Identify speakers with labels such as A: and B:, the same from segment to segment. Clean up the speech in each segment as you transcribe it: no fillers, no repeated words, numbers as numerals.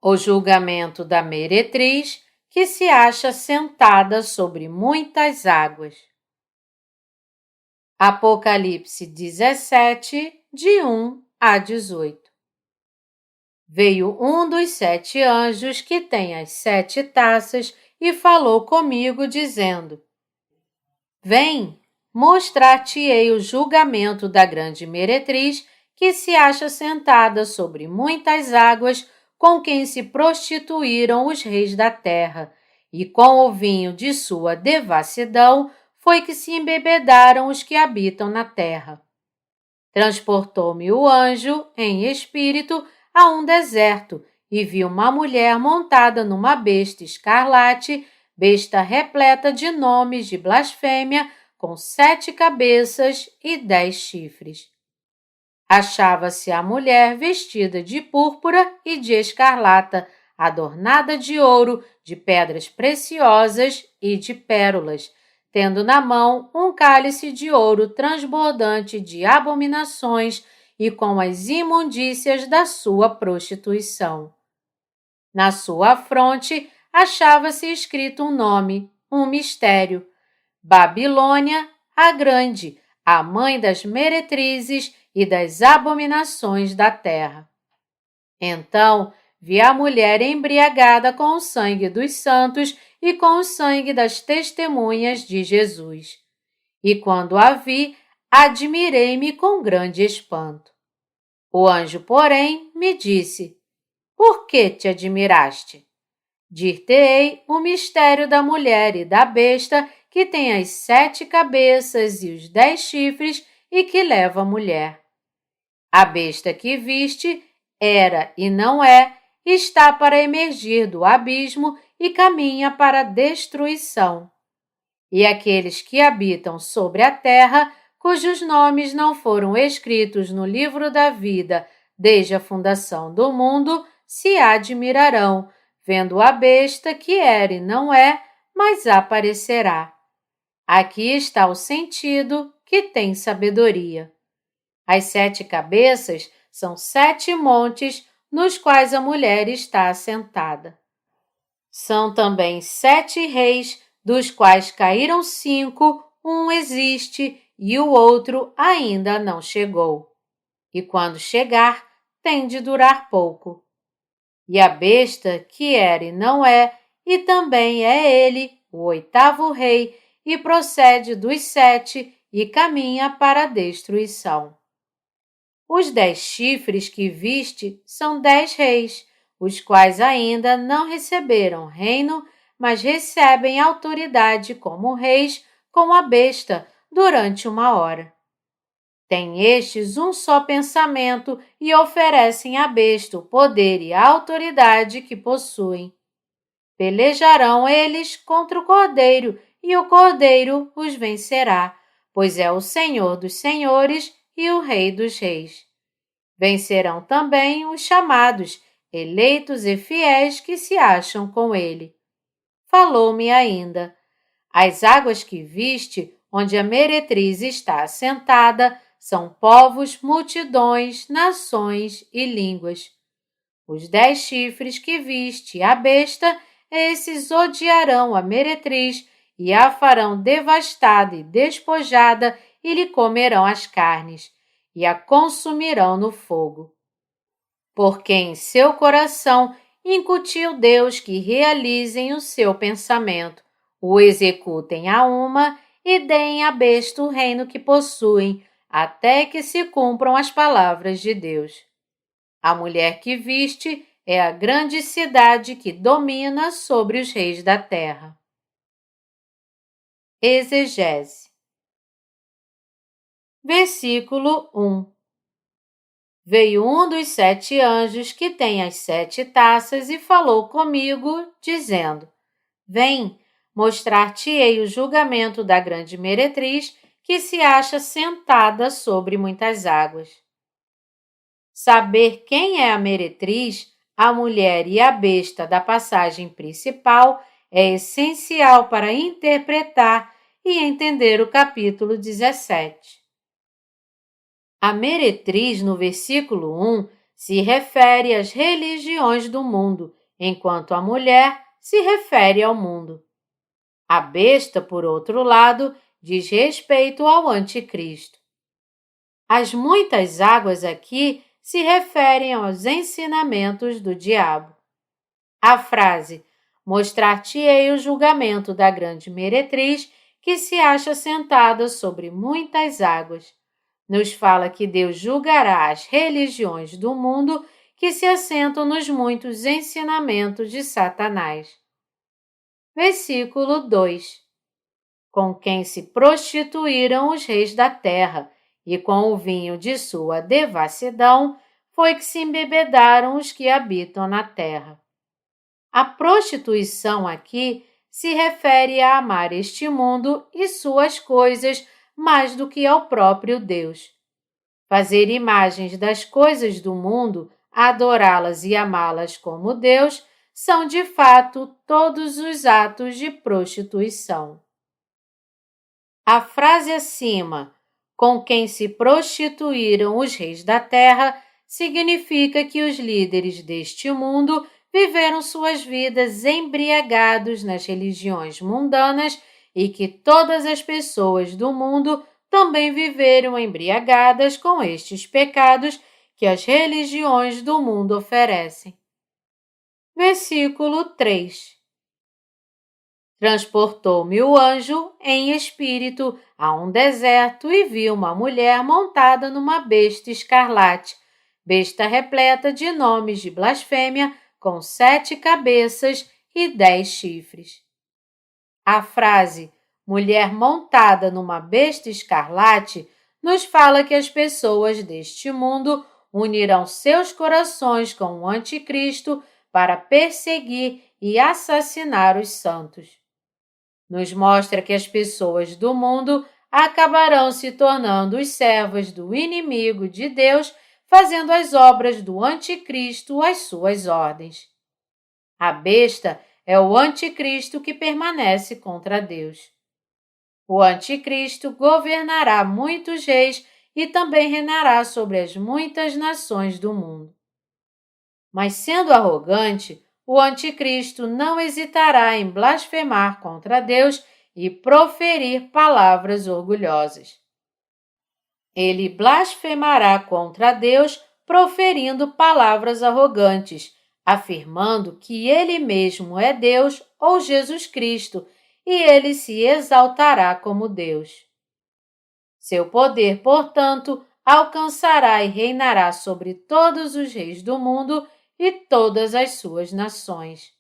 A: O julgamento da meretriz que se acha sentada sobre muitas águas. Apocalipse 17, de 1 a 18. Veio um dos 7 anjos que tem as 7 taças e falou comigo, dizendo: Vem, mostrar-te-ei o julgamento da grande meretriz que se acha sentada sobre muitas águas, com quem se prostituíram os reis da terra, e com o vinho de sua devassidão foi que se embebedaram os que habitam na terra. Transportou-me o anjo, em espírito, a um deserto, e vi uma mulher montada numa besta escarlate, besta repleta de nomes de blasfêmia, com 7 cabeças e 10 chifres. Achava-se a mulher vestida de púrpura e de escarlata, adornada de ouro, de pedras preciosas e de pérolas, tendo na mão um cálice de ouro transbordante de abominações e com as imundícias da sua prostituição. Na sua fronte achava-se escrito um nome, um mistério: Babilônia, a Grande, a mãe das meretrizes e das abominações da terra. Então vi a mulher embriagada com o sangue dos santos e com o sangue das testemunhas de Jesus. E quando a vi, admirei-me com grande espanto. O anjo, porém, me disse: Por que te admiraste? Dir-te-ei o mistério da mulher e da besta que tem as 7 cabeças e os 10 chifres e que leva a mulher. A besta que viste era e não é, está para emergir do abismo e caminha para a destruição. E aqueles que habitam sobre a terra, cujos nomes não foram escritos no livro da vida desde a fundação do mundo, se admirarão, vendo a besta que era e não é, mas aparecerá. Aqui está o sentido que tem sabedoria. As 7 cabeças são 7 montes nos quais a mulher está assentada. São também 7 reis, dos quais caíram 5, um existe e o outro ainda não chegou. E quando chegar, tem de durar pouco. E a besta, que era e não é, e também é ele, o 8º rei, e procede dos 7 e caminha para a destruição. Os 10 chifres que viste são 10 reis, os quais ainda não receberam reino, mas recebem autoridade como reis com a besta durante 1 hora. Têm estes um só pensamento e oferecem à besta o poder e a autoridade que possuem. Pelejarão eles contra o Cordeiro, e o Cordeiro os vencerá, pois é o Senhor dos senhores e o Rei dos reis. Vencerão também os chamados, eleitos e fiéis que se acham com ele. Falou-me ainda: as águas que viste, onde a meretriz está assentada, são povos, multidões, nações e línguas. Os 10 chifres que viste, a besta, esses odiarão a meretriz e a farão devastada e despojada e lhe comerão as carnes e a consumirão no fogo. Porque em seu coração incutiu Deus que realizem o seu pensamento, o executem a uma e deem à besta o reino que possuem, até que se cumpram as palavras de Deus. A mulher que viste é a grande cidade que domina sobre os reis da terra. Exegese. Versículo 1. Veio um dos 7 anjos que tem as 7 taças e falou comigo, dizendo: Vem, mostrar-te-ei o julgamento da grande meretriz que se acha sentada sobre muitas águas. Saber quem é a meretriz, a mulher e a besta da passagem principal é essencial para interpretar e entender o capítulo 17. A meretriz, no versículo 1, se refere às religiões do mundo, enquanto a mulher se refere ao mundo. A besta, por outro lado, diz respeito ao anticristo. As muitas águas aqui se referem aos ensinamentos do diabo. A frase "mostrar-te-ei o julgamento da grande meretriz que se acha sentada sobre muitas águas" nos fala que Deus julgará as religiões do mundo que se assentam nos muitos ensinamentos de Satanás. Versículo 2: Com quem se prostituíram os reis da terra, e com o vinho de sua devassidão foi que se embebedaram os que habitam na terra. A prostituição aqui se refere a amar este mundo e suas coisas mais do que ao próprio Deus. Fazer imagens das coisas do mundo, adorá-las e amá-las como Deus, são de fato todos os atos de prostituição. A frase acima, com quem se prostituíram os reis da terra, significa que os líderes deste mundo viveram suas vidas embriagados nas religiões mundanas e que todas as pessoas do mundo também viveram embriagadas com estes pecados que as religiões do mundo oferecem. Versículo 3: Transportou-me o anjo em espírito a um deserto e vi uma mulher montada numa besta escarlate, besta repleta de nomes de blasfêmia, com 7 cabeças e 10 chifres. A frase mulher montada numa besta escarlate nos fala que as pessoas deste mundo unirão seus corações com o anticristo para perseguir e assassinar os santos. Nos mostra que as pessoas do mundo acabarão se tornando os servos do inimigo de Deus, fazendo as obras do anticristo às suas ordens. A besta é o anticristo que permanece contra Deus. O anticristo governará muitos reis e também reinará sobre as muitas nações do mundo. Mas sendo arrogante, o anticristo não hesitará em blasfemar contra Deus e proferir palavras orgulhosas. Ele blasfemará contra Deus, proferindo palavras arrogantes, afirmando que ele mesmo é Deus ou Jesus Cristo, e ele se exaltará como Deus. Seu poder, portanto, alcançará e reinará sobre todos os reis do mundo e todas as suas nações.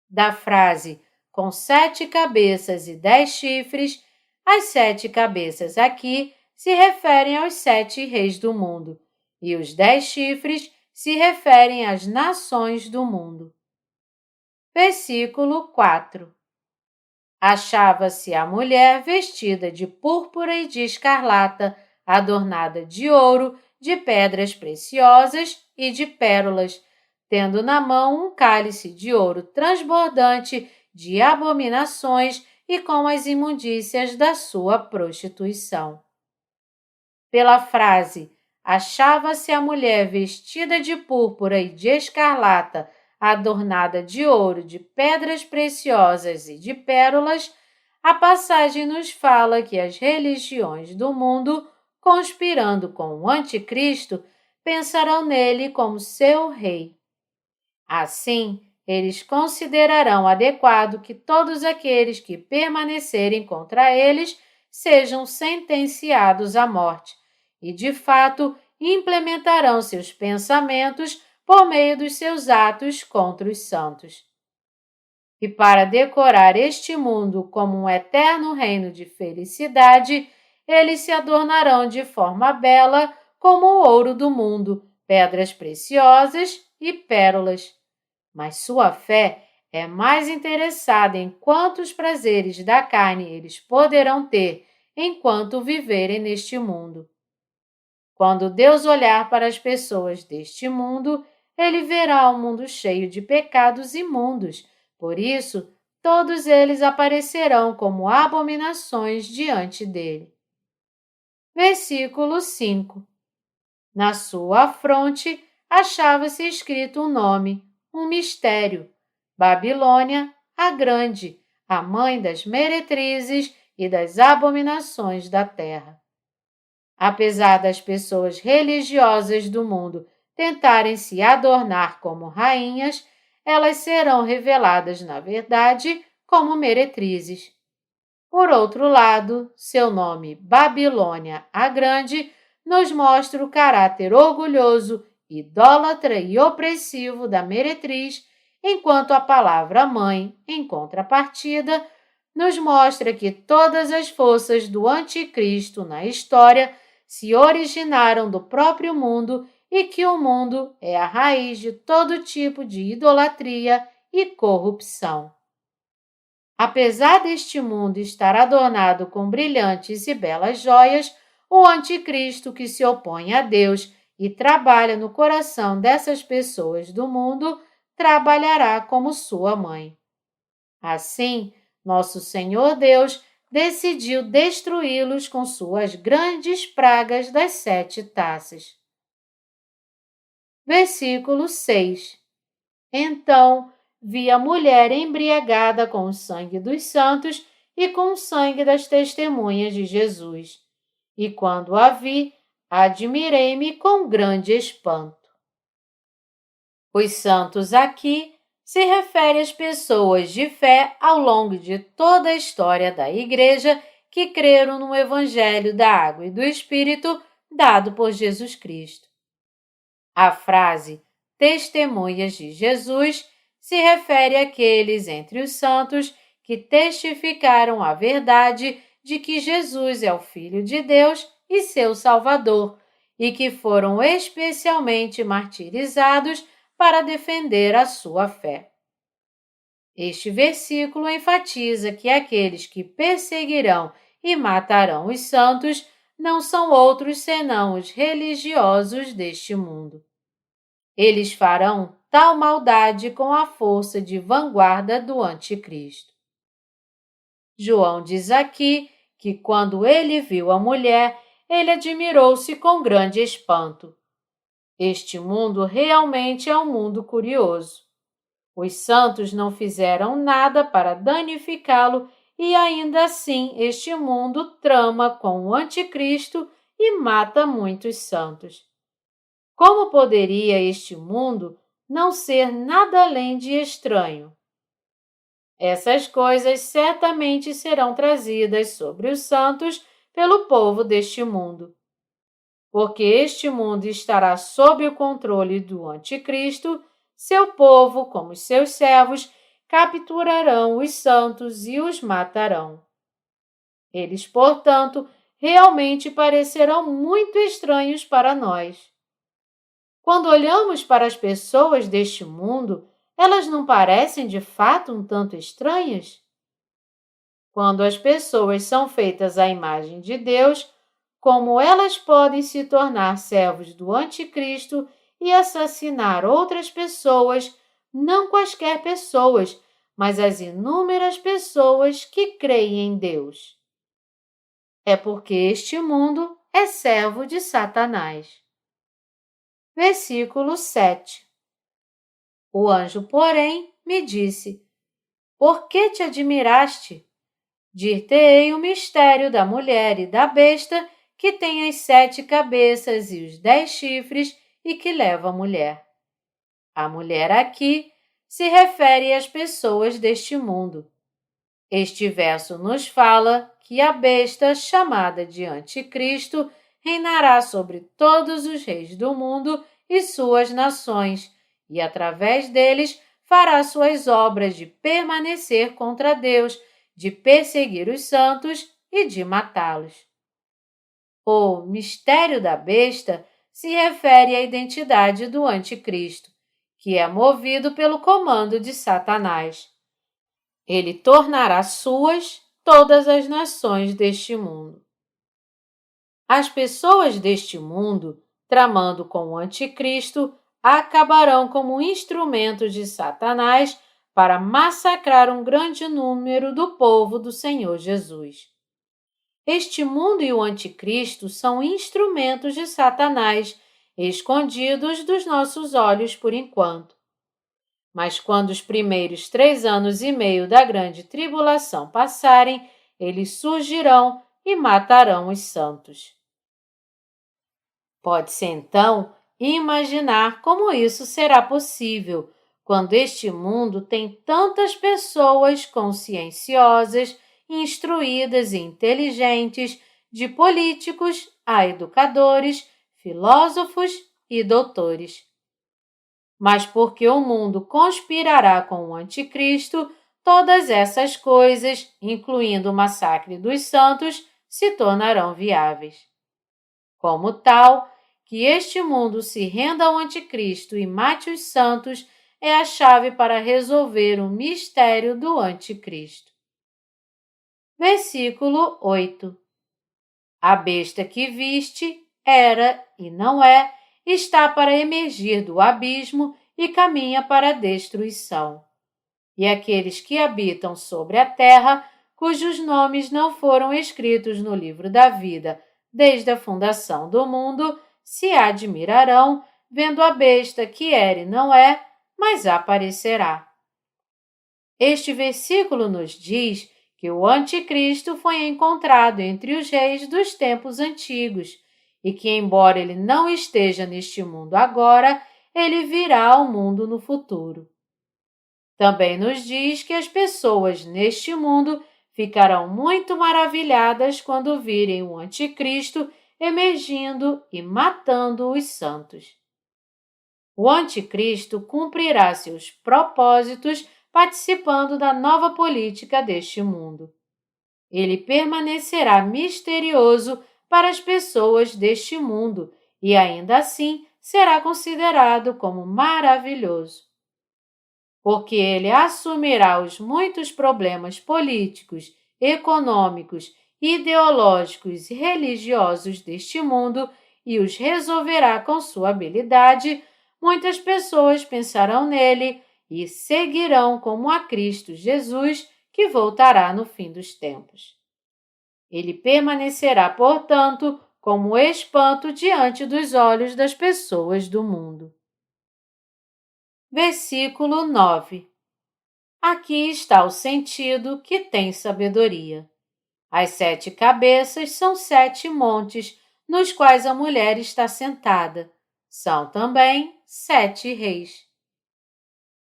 A: Da frase com 7 cabeças e 10 chifres, as 7 cabeças aqui se referem aos 7 reis do mundo, e os 10 chifres se referem às nações do mundo. Versículo 4: Achava-se a mulher vestida de púrpura e de escarlata, adornada de ouro, de pedras preciosas e de pérolas, tendo na mão um cálice de ouro transbordante de abominações e com as imundícias da sua prostituição. Pela frase achava-se a mulher vestida de púrpura e de escarlata, adornada de ouro, de pedras preciosas e de pérolas, a passagem nos fala que as religiões do mundo, conspirando com o anticristo, pensarão nele como seu rei. Assim, eles considerarão adequado que todos aqueles que permanecerem contra eles sejam sentenciados à morte e, de fato, implementarão seus pensamentos por meio dos seus atos contra os santos. E para decorar este mundo como um eterno reino de felicidade, eles se adornarão de forma bela como o ouro do mundo, pedras preciosas e pérolas. Mas sua fé é mais interessada em quantos prazeres da carne eles poderão ter enquanto viverem neste mundo. Quando Deus olhar para as pessoas deste mundo, ele verá um mundo cheio de pecados imundos, por isso todos eles aparecerão como abominações diante dele. Versículo 5: Na sua fronte achava-se escrito um nome, um mistério: Babilônia, a Grande, a mãe das meretrizes e das abominações da terra. Apesar das pessoas religiosas do mundo tentarem se adornar como rainhas, elas serão reveladas, na verdade, como meretrizes. Por outro lado, seu nome, Babilônia a Grande, nos mostra o caráter orgulhoso, idólatra e opressivo da meretriz, enquanto a palavra mãe, em contrapartida, nos mostra que todas as forças do anticristo na história se originaram do próprio mundo e que o mundo é a raiz de todo tipo de idolatria e corrupção. Apesar deste mundo estar adornado com brilhantes e belas joias, o anticristo que se opõe a Deus e trabalha no coração dessas pessoas do mundo trabalhará como sua mãe. Assim, nosso Senhor Deus decidiu destruí-los com suas grandes pragas das 7 taças. Versículo 6. Então, vi a mulher embriagada com o sangue dos santos e com o sangue das testemunhas de Jesus. E quando a vi, admirei-me com grande espanto. Os santos aqui se refere às pessoas de fé ao longo de toda a história da Igreja que creram no Evangelho da Água e do Espírito dado por Jesus Cristo. A frase testemunhas de Jesus se refere àqueles entre os santos que testificaram a verdade de que Jesus é o Filho de Deus e seu Salvador, e que foram especialmente martirizados para defender a sua fé. Este versículo enfatiza que aqueles que perseguirão e matarão os santos não são outros senão os religiosos deste mundo. Eles farão tal maldade com a força de vanguarda do anticristo. João diz aqui que quando ele viu a mulher, ele admirou-se com grande espanto. Este mundo realmente é um mundo curioso. Os santos não fizeram nada para danificá-lo e ainda assim este mundo trama com o anticristo e mata muitos santos. Como poderia este mundo não ser nada além de estranho? Essas coisas certamente serão trazidas sobre os santos pelo povo deste mundo. Porque este mundo estará sob o controle do anticristo, seu povo, como os seus servos, capturarão os santos e os matarão. Eles, portanto, realmente parecerão muito estranhos para nós. Quando olhamos para as pessoas deste mundo, elas não parecem de fato um tanto estranhas? Quando as pessoas são feitas à imagem de Deus, como elas podem se tornar servos do anticristo e assassinar outras pessoas, não quaisquer pessoas, mas as inúmeras pessoas que creem em Deus? É porque este mundo é servo de Satanás. Versículo 7. O anjo, porém, me disse: Por que te admiraste? Dir-te-ei o mistério da mulher e da besta que tem as 7 cabeças e os 10 chifres e que leva a mulher. A mulher aqui se refere às pessoas deste mundo. Este verso nos fala que a besta, chamada de Anticristo, reinará sobre todos os reis do mundo e suas nações, e através deles fará suas obras de permanecer contra Deus, de perseguir os santos e de matá-los. O mistério da besta se refere à identidade do anticristo, que é movido pelo comando de Satanás. Ele tornará suas todas as nações deste mundo. As pessoas deste mundo, tramando com o anticristo, acabarão como instrumentos de Satanás para massacrar um grande número do povo do Senhor Jesus. Este mundo e o anticristo são instrumentos de Satanás, escondidos dos nossos olhos por enquanto. Mas quando os primeiros 3 anos e meio da grande tribulação passarem, eles surgirão e matarão os santos. Pode-se então imaginar como isso será possível quando este mundo tem tantas pessoas conscienciosas, instruídas e inteligentes, de políticos a educadores, filósofos e doutores. Mas porque o mundo conspirará com o anticristo, todas essas coisas, incluindo o massacre dos santos, se tornarão viáveis. Como tal, que este mundo se renda ao anticristo e mate os santos é a chave para resolver o mistério do anticristo. Versículo 8. A besta que viste era e não é, está para emergir do abismo e caminha para a destruição. E aqueles que habitam sobre a terra, cujos nomes não foram escritos no livro da vida desde a fundação do mundo, se admirarão, vendo a besta que era e não é, mas aparecerá. Este versículo nos diz que o anticristo foi encontrado entre os reis dos tempos antigos e que, embora ele não esteja neste mundo agora, ele virá ao mundo no futuro. Também nos diz que as pessoas neste mundo ficarão muito maravilhadas quando virem o anticristo emergindo e matando os santos. O anticristo cumprirá seus propósitos participando da nova política deste mundo. Ele permanecerá misterioso para as pessoas deste mundo e ainda assim será considerado como maravilhoso. Porque ele assumirá os muitos problemas políticos, econômicos, ideológicos e religiosos deste mundo e os resolverá com sua habilidade, muitas pessoas pensarão nele e seguirão como a Cristo Jesus, que voltará no fim dos tempos. Ele permanecerá, portanto, como espanto diante dos olhos das pessoas do mundo. Versículo 9. Aqui está o sentido que tem sabedoria. As 7 cabeças são 7 montes, nos quais a mulher está sentada. São também 7 reis.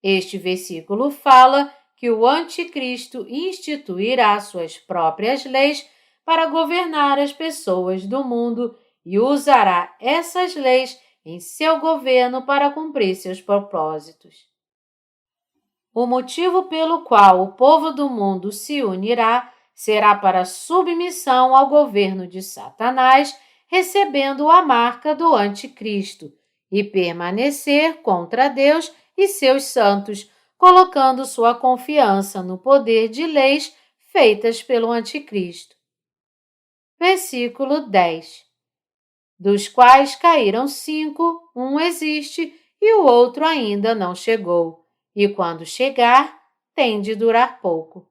A: Este versículo fala que o anticristo instituirá suas próprias leis para governar as pessoas do mundo e usará essas leis em seu governo para cumprir seus propósitos. O motivo pelo qual o povo do mundo se unirá será para submissão ao governo de Satanás, recebendo a marca do anticristo, e permanecer contra Deus e seus santos, colocando sua confiança no poder de leis feitas pelo anticristo. Versículo 10. Dos quais caíram 5, um existe e o outro ainda não chegou, e quando chegar, tem de durar pouco.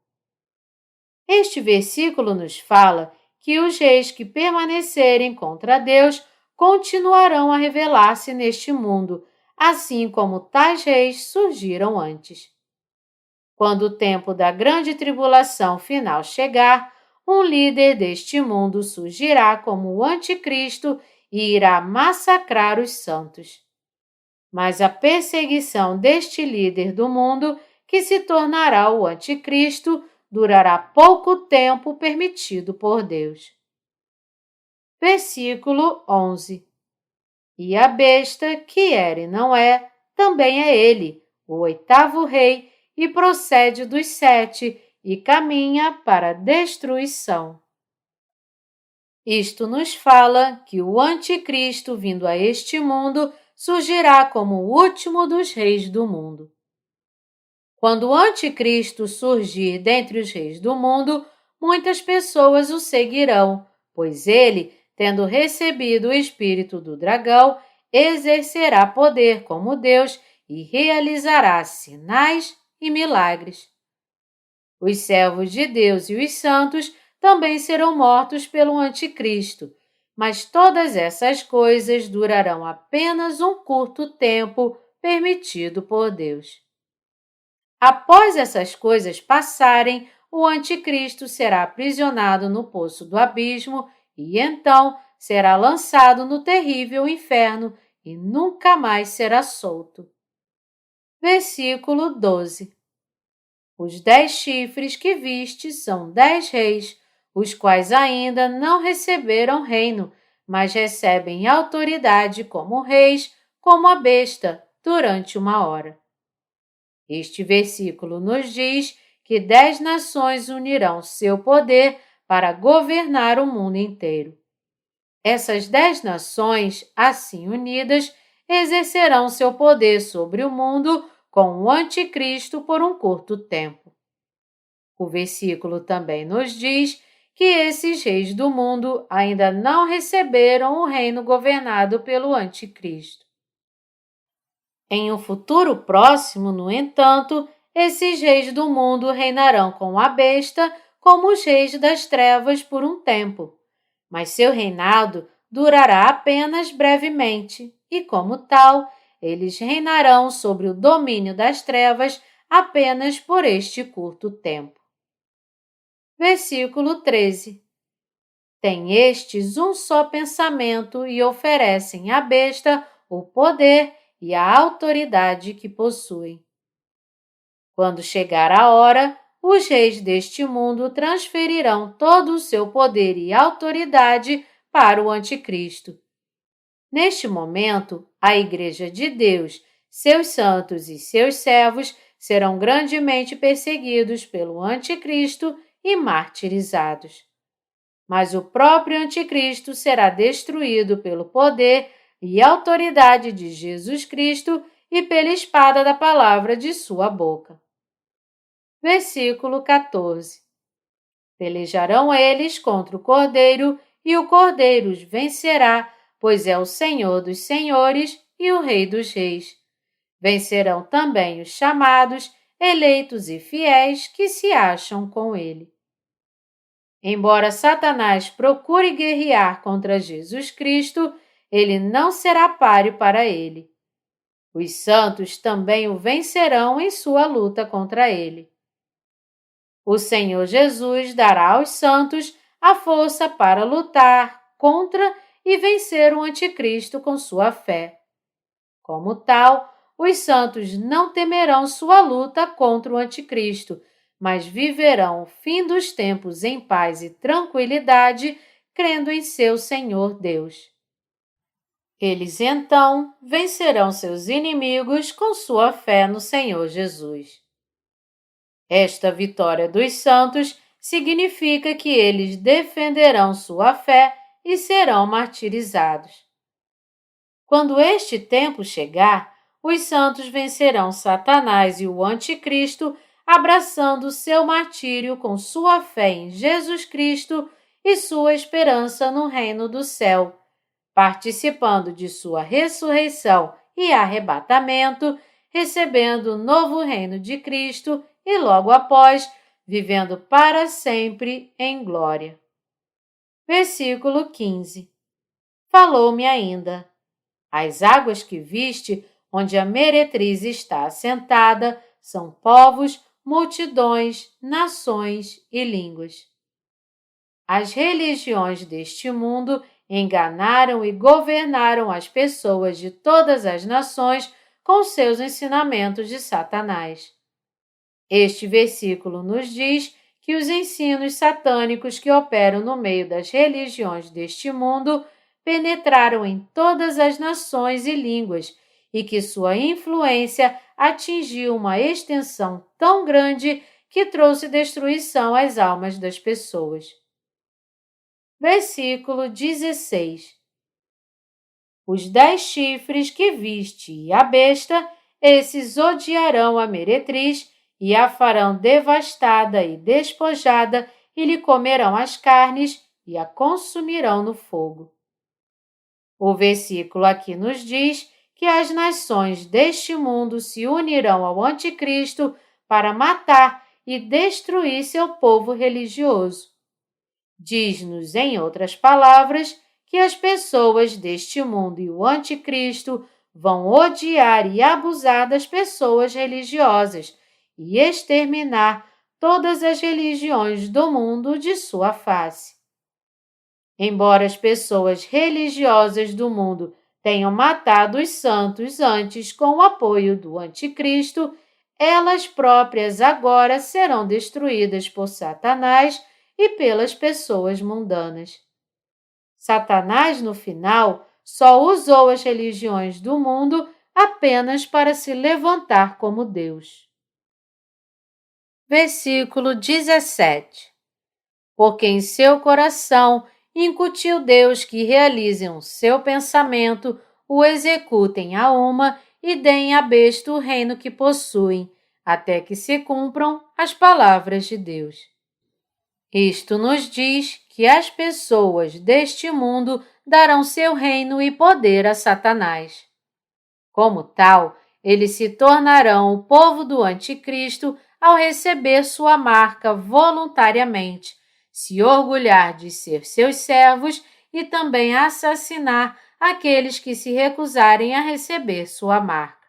A: Este versículo nos fala que os reis que permanecerem contra Deus continuarão a revelar-se neste mundo, assim como tais reis surgiram antes. Quando o tempo da grande tribulação final chegar, um líder deste mundo surgirá como o anticristo e irá massacrar os santos. Mas a perseguição deste líder do mundo, que se tornará o anticristo, durará pouco tempo permitido por Deus. Versículo 11. E a besta, que era e não é, também é ele, o 8º rei, e procede dos 7, e caminha para a destruição. Isto nos fala que o anticristo, vindo a este mundo, surgirá como o último dos reis do mundo. Quando o anticristo surgir dentre os reis do mundo, muitas pessoas o seguirão, pois ele, tendo recebido o espírito do dragão, exercerá poder como Deus e realizará sinais e milagres. Os servos de Deus e os santos também serão mortos pelo anticristo, mas todas essas coisas durarão apenas um curto tempo permitido por Deus. Após essas coisas passarem, o anticristo será aprisionado no poço do abismo e então será lançado no terrível inferno e nunca mais será solto. Versículo 12. Os 10 chifres que viste são 10 reis, os quais ainda não receberam reino, mas recebem autoridade como reis, como a besta, durante uma hora. Este versículo nos diz que 10 nações unirão seu poder para governar o mundo inteiro. Essas 10 nações, assim unidas, exercerão seu poder sobre o mundo com o anticristo por um curto tempo. O versículo também nos diz que esses reis do mundo ainda não receberam o reino governado pelo anticristo. Em um futuro próximo, no entanto, esses reis do mundo reinarão com a besta como os reis das trevas por um tempo, mas seu reinado durará apenas brevemente e, como tal, eles reinarão sobre o domínio das trevas apenas por este curto tempo. Versículo 13. Tem estes um só pensamento e oferecem à besta o poder e a autoridade que possuem. Quando chegar a hora, os reis deste mundo transferirão todo o seu poder e autoridade para o anticristo. Neste momento, a Igreja de Deus, seus santos e seus servos serão grandemente perseguidos pelo anticristo e martirizados. Mas o próprio anticristo será destruído pelo poder e autoridade de Jesus Cristo e pela espada da palavra de sua boca. Versículo 14. Pelejarão eles contra o Cordeiro, e o Cordeiro os vencerá, pois é o Senhor dos senhores e o Rei dos reis. Vencerão também os chamados, eleitos e fiéis que se acham com ele. Embora Satanás procure guerrear contra Jesus Cristo, ele não será páreo para ele. Os santos também o vencerão em sua luta contra ele. O Senhor Jesus dará aos santos a força para lutar contra e vencer o anticristo com sua fé. Como tal, os santos não temerão sua luta contra o anticristo, mas viverão o fim dos tempos em paz e tranquilidade, crendo em seu Senhor Deus. Eles então vencerão seus inimigos com sua fé no Senhor Jesus. Esta vitória dos santos significa que eles defenderão sua fé e serão martirizados. Quando este tempo chegar, os santos vencerão Satanás e o anticristo, abraçando seu martírio com sua fé em Jesus Cristo e sua esperança no reino do céu, participando de sua ressurreição e arrebatamento, recebendo o novo reino de Cristo e, logo após, vivendo para sempre em glória. Versículo 15. Falou-me ainda: as águas que viste, onde a meretriz está assentada, são povos, multidões, nações e línguas. As religiões deste mundo enganaram e governaram as pessoas de todas as nações com seus ensinamentos de Satanás. Este versículo nos diz que os ensinos satânicos que operam no meio das religiões deste mundo penetraram em todas as nações e línguas e que sua influência atingiu uma extensão tão grande que trouxe destruição às almas das pessoas. Versículo 16. Os 10 chifres que viste e a besta, esses odiarão a meretriz e a farão devastada e despojada e lhe comerão as carnes e a consumirão no fogo. O versículo aqui nos diz que as nações deste mundo se unirão ao anticristo para matar e destruir seu povo religioso. Diz-nos, em outras palavras, que as pessoas deste mundo e o anticristo vão odiar e abusar das pessoas religiosas e exterminar todas as religiões do mundo de sua face. Embora as pessoas religiosas do mundo tenham matado os santos antes com o apoio do anticristo, elas próprias agora serão destruídas por Satanás e pelas pessoas mundanas. Satanás, no final, só usou as religiões do mundo apenas para se levantar como Deus. Versículo 17. Porque em seu coração incutiu Deus que realizem o seu pensamento, o executem a uma e deem à besta o reino que possuem, até que se cumpram as palavras de Deus. Isto nos diz que as pessoas deste mundo darão seu reino e poder a Satanás. Como tal, eles se tornarão o povo do anticristo ao receber sua marca voluntariamente, se orgulhar de ser seus servos e também assassinar aqueles que se recusarem a receber sua marca.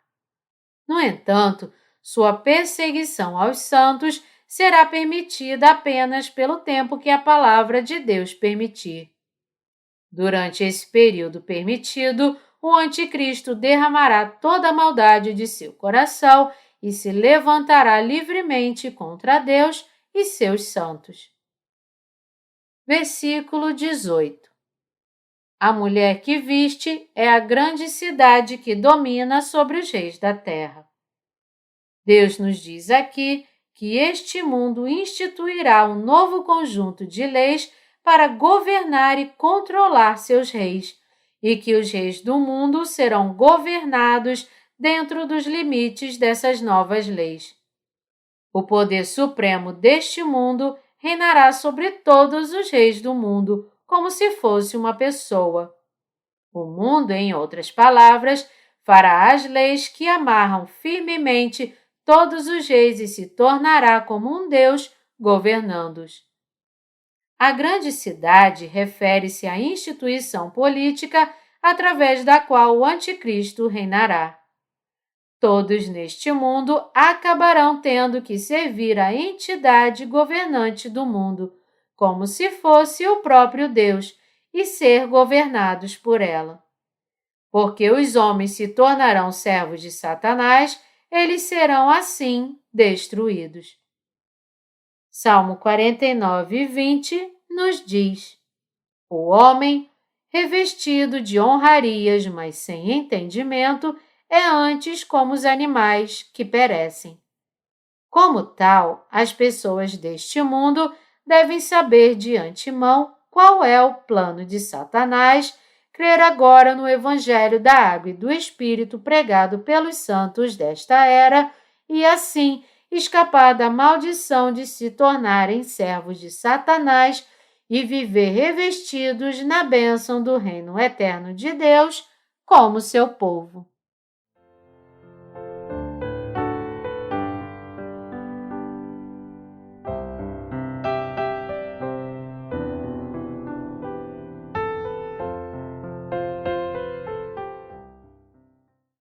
A: No entanto, sua perseguição aos santos será permitida apenas pelo tempo que a palavra de Deus permitir. Durante esse período permitido, o anticristo derramará toda a maldade de seu coração e se levantará livremente contra Deus e seus santos. Versículo 18. A mulher que viste é a grande cidade que domina sobre os reis da terra. Deus nos diz aqui que este mundo instituirá um novo conjunto de leis para governar e controlar seus reis, e que os reis do mundo serão governados dentro dos limites dessas novas leis. O poder supremo deste mundo reinará sobre todos os reis do mundo, como se fosse uma pessoa. O mundo, em outras palavras, fará as leis que amarram firmemente todos os reis e se tornará como um Deus governando-os. A grande cidade refere-se à instituição política através da qual o anticristo reinará. Todos neste mundo acabarão tendo que servir à entidade governante do mundo, como se fosse o próprio Deus, e ser governados por ela. Porque os homens se tornarão servos de Satanás, eles serão assim destruídos. Salmo 49, 20 nos diz: o homem, revestido de honrarias, mas sem entendimento, é antes como os animais que perecem. Como tal, as pessoas deste mundo devem saber de antemão qual é o plano de Satanás, crer agora no Evangelho da Água e do Espírito pregado pelos santos desta era e, assim, escapar da maldição de se tornarem servos de Satanás e viver revestidos na bênção do reino eterno de Deus como seu povo.